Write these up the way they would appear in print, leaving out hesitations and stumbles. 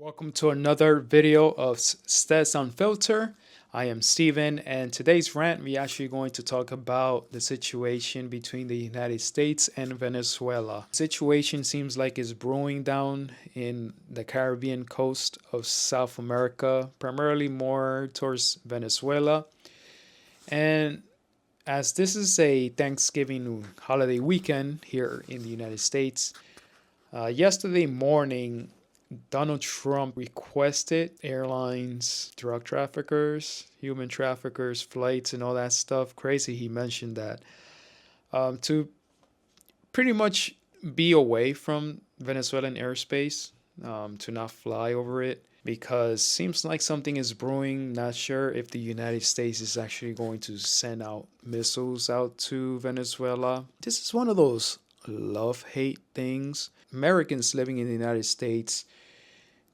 Welcome to another video of Stats Unfiltered. I am Steven, and today's rant we're actually going to talk about the situation between the United States and Venezuela. The situation seems like it's brewing down in the Caribbean coast of South America, primarily more towards Venezuela. And as this is a Thanksgiving holiday weekend here in the United States, yesterday morning Donald Trump requested airlines, drug traffickers, human traffickers, flights, and all that stuff. Crazy, he mentioned that to pretty much be away from Venezuelan airspace, to not fly over it, because seems like something is brewing. Not sure if the United States is actually going to send out missiles out to Venezuela. This is one of those love-hate things. Americans living in the United States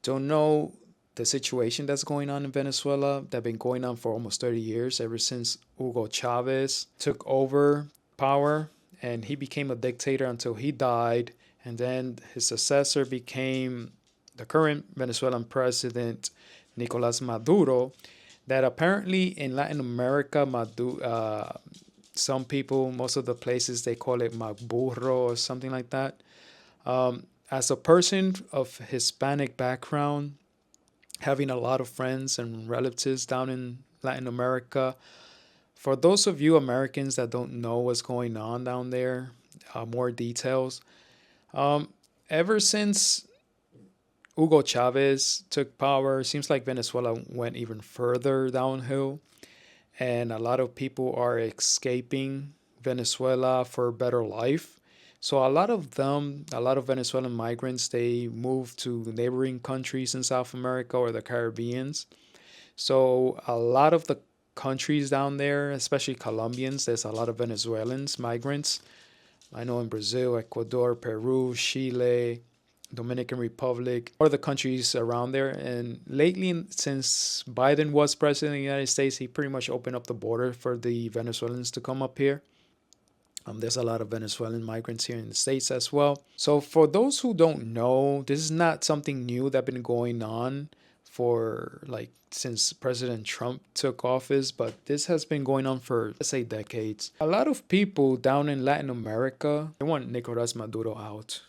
don't know the situation that's going on in Venezuela that's been going on for almost 30 years, ever since Hugo Chavez took over power, and he became a dictator until he died. And then his successor became the current Venezuelan president, Nicolas Maduro, that apparently in Latin America, some people, most of the places, they call it Magburro or something like that. As a person of Hispanic background, having a lot of friends and relatives down in Latin America, for those of you Americans that don't know what's going on down there, more details. Ever since Hugo Chavez took power, it seems like Venezuela went even further downhill, and a lot of people are escaping Venezuela for a better life. So a lot of them, a lot of Venezuelan migrants, they move to neighboring countries in South America or the Caribbeans. So a lot of the countries down there, especially Colombians, there's a lot of Venezuelans, migrants. I know in Brazil, Ecuador, Peru, Chile, Dominican Republic, or the countries around there. And lately, since Biden was president of the United States, he pretty much opened up the border for the Venezuelans to come up here. There's a lot of Venezuelan migrants here in the States as well. So for those who don't know, this is not something new that's been going on for like since President Trump took office, but this has been going on for, let's say, decades. A lot of people down in Latin America, they want Nicolas Maduro out.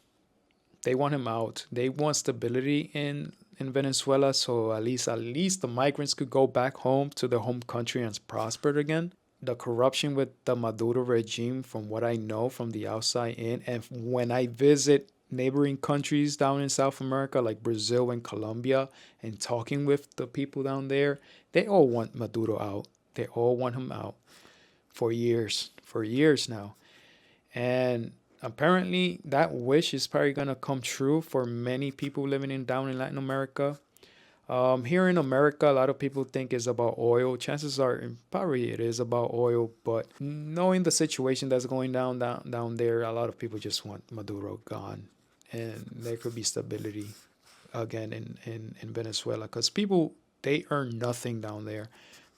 They want him out. They want stability in Venezuela, so at least the migrants could go back home to their home country and prosper again. The corruption with the Maduro regime, from what I know from the outside in, and when I visit neighboring countries down in South America like Brazil and Colombia, and talking with the people down there, they all want Maduro out. They all want him out for years now. And apparently that wish is probably going to come true for many people living down in Latin America. Here in America, a lot of people think it's about oil. Chances are, probably it is about oil. But knowing the situation that's going down there, a lot of people just want Maduro gone, and there could be stability again in Venezuela. Because people, they earn nothing down there.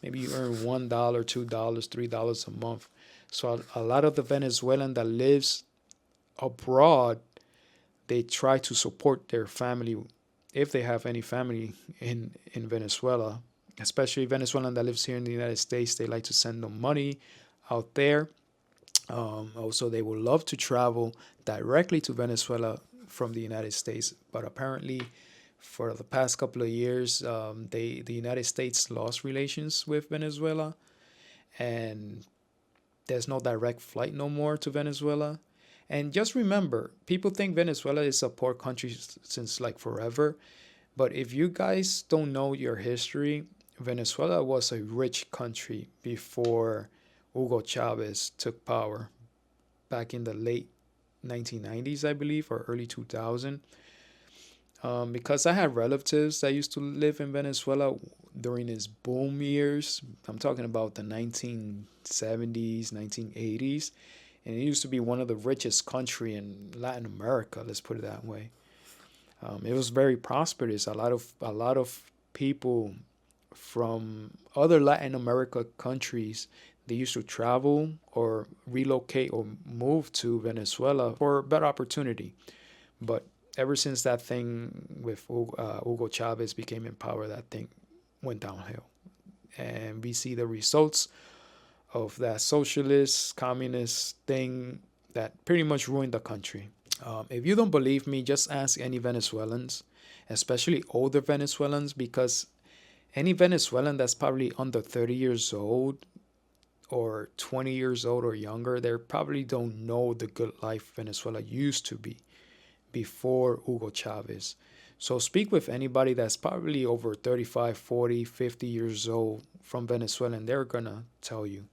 Maybe you earn $1, $2, $3 a month. So a lot of the Venezuelan that lives abroad, they try to support their family, if they have any family in Venezuela, especially Venezuelan that lives here in the United States. They like to send them money out there. Also, they would love to travel directly to Venezuela from the United States, but apparently for the past couple of years, the United States lost relations with Venezuela, and there's no direct flight no more to Venezuela. And just remember, people think Venezuela is a poor country since like forever. But if you guys don't know your history, Venezuela was a rich country before Hugo Chavez took power back in the late 1990s, I believe, or early 2000. Because I had relatives that used to live in Venezuela during its boom years. I'm talking about the 1970s, 1980s. And it used to be one of the richest country in Latin America. Let's put it that way. It was very prosperous. A lot of people from other Latin America countries, they used to travel or relocate or move to Venezuela for better opportunity. But ever since that thing with Hugo Chavez became in power, that thing went downhill. And we see the results of that socialist, communist thing that pretty much ruined the country. If you don't believe me, just ask any Venezuelans, especially older Venezuelans, because any Venezuelan that's probably under 30 years old or 20 years old or younger, they probably don't know the good life Venezuela used to be before Hugo Chavez. So speak with anybody that's probably over 35, 40, 50 years old from Venezuela, and they're going to tell you.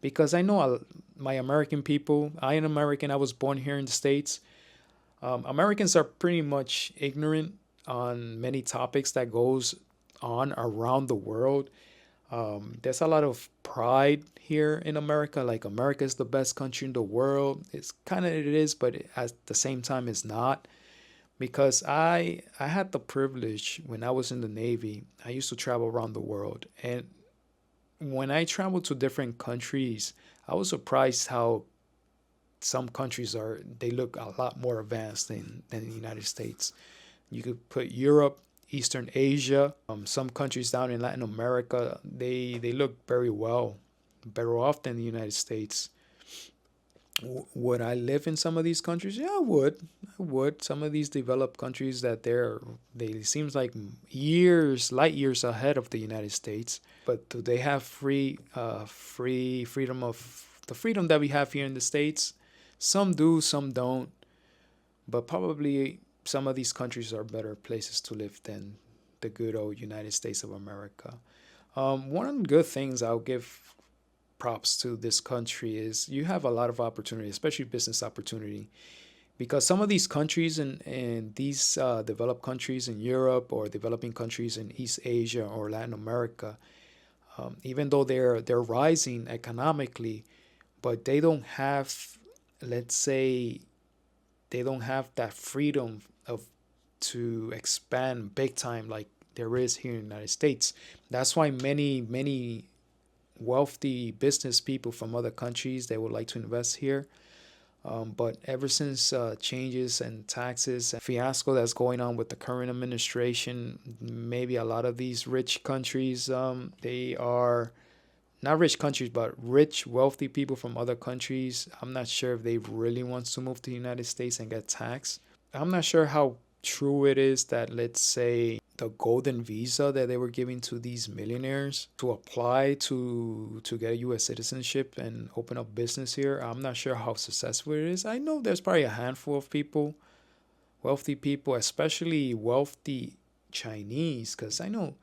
Because I know my American people, I am American, I was born here in the States. Americans are pretty much ignorant on many topics that goes on around the world. There's a lot of pride here in America, like America is the best country in the world. It's kind of, it is, but at the same time it's not. Because I had the privilege when I was in the Navy, I used to travel around the world. And when I traveled to different countries, I was surprised how some countries they look a lot more advanced than the United States. You could put Europe, Eastern Asia, some countries down in Latin America, they look very well, better off than the United States. Would I live in some of these countries? Yeah, I would. I would. Some of these developed countries that they seems like light years ahead of the United States. But do they have freedom of the freedom that we have here in the States? Some do, some don't. But probably some of these countries are better places to live than the good old United States of America. One of the good things I'll give props to this country is you have a lot of opportunity, especially business opportunity, because some of these countries and these developed countries in Europe or developing countries in East Asia or Latin America, even though they're rising economically, but they don't have, let's say, they don't have that freedom of to expand big time like there is here in the United States. That's why many wealthy business people from other countries they would like to invest here. But ever since changes and taxes and fiasco that's going on with the current administration, maybe a lot of these rich countries, they are not rich countries, but rich, wealthy people from other countries. I'm not sure if they really want to move to the United States and get taxed. I'm not sure how true it is that, let's say, the golden visa that they were giving to these millionaires to apply to get a U.S. citizenship and open up business here. I'm not sure how successful it is. I know there's probably a handful of people, wealthy people, especially wealthy Chinese, because I know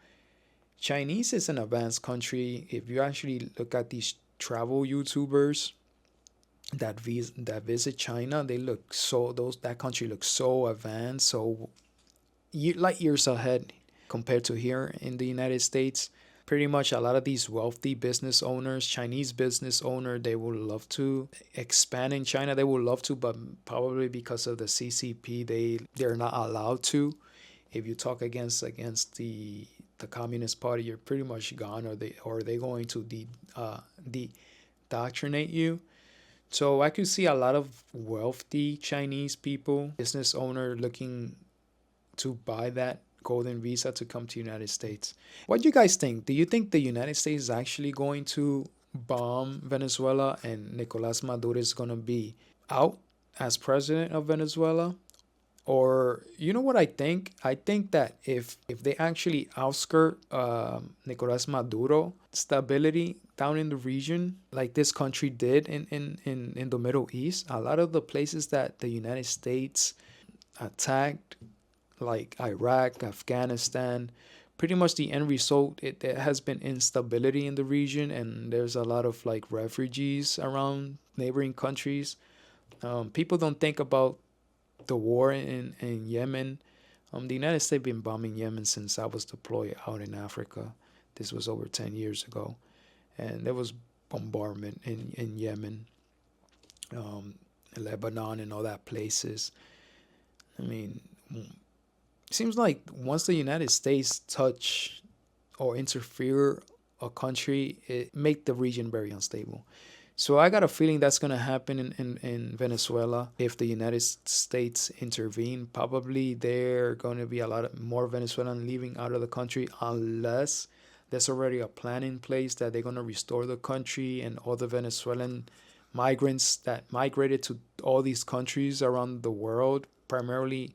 Chinese is an advanced country. If you actually look at these travel YouTubers that visit China, they look that country looks so advanced, so light years ahead compared to here in the United States. Pretty much a lot of these wealthy business owners, Chinese business owner, they would love to expand in China. They would love to, but probably because of the CCP, they're not allowed to. If you talk against the Communist Party, you're pretty much gone, or they going to indoctrinate you. So I could see a lot of wealthy Chinese people, business owner looking to buy that golden visa to come to United States. What do you guys think? Do you think the United States is actually going to bomb Venezuela and Nicolas Maduro is going to be out as president of Venezuela? Or you know what I think? I think that if they actually outskirt Nicolas Maduro, stability down in the region, like this country did in the Middle East, a lot of the places that the United States attacked, like Iraq, Afghanistan, pretty much the end result, it has been instability in the region, and there's a lot of like refugees around neighboring countries. People don't think about the war in Yemen. The United States been bombing Yemen since I was deployed out in Africa. This was over 10 years ago. And there was bombardment in Yemen, Lebanon, and all that places. I mean, it seems like once the United States touch or interfere a country, it make the region very unstable. So I got a feeling that's going to happen in Venezuela if the United States intervene. Probably there are going to be a lot of more Venezuelans leaving out of the country unless there's already a plan in place that they're going to restore the country, and all the Venezuelan migrants that migrated to all these countries around the world, primarily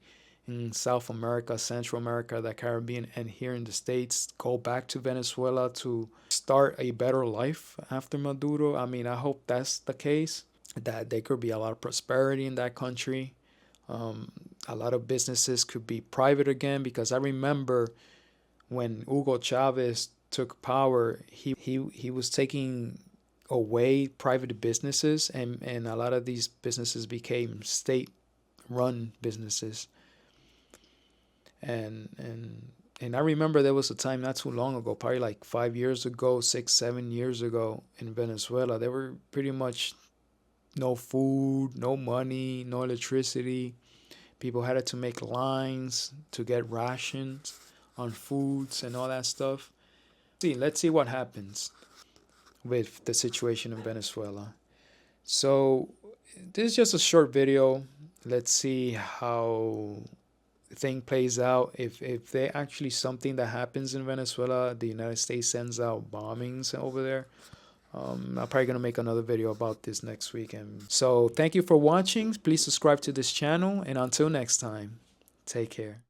in South America, Central America, the Caribbean, and here in the States, go back to Venezuela to start a better life after Maduro. I mean, I hope that's the case, that there could be a lot of prosperity in that country. A lot of businesses could be private again, because I remember when Hugo Chavez took power, he was taking away private businesses, and a lot of these businesses became state run businesses. And I remember there was a time not too long ago, probably like 5 years ago, 6, 7 years ago, in Venezuela, there were pretty much no food, no money, no electricity. People had to make lines to get rations on foods and all that stuff. Let's see what happens with the situation in Venezuela. So this is just a short video. Let's see how thing plays out. If there actually something that happens in Venezuela, the United States sends out bombings over there. I'm probably gonna make another video about this next week. And so thank you for watching. Please subscribe to this channel, and until next time, take care.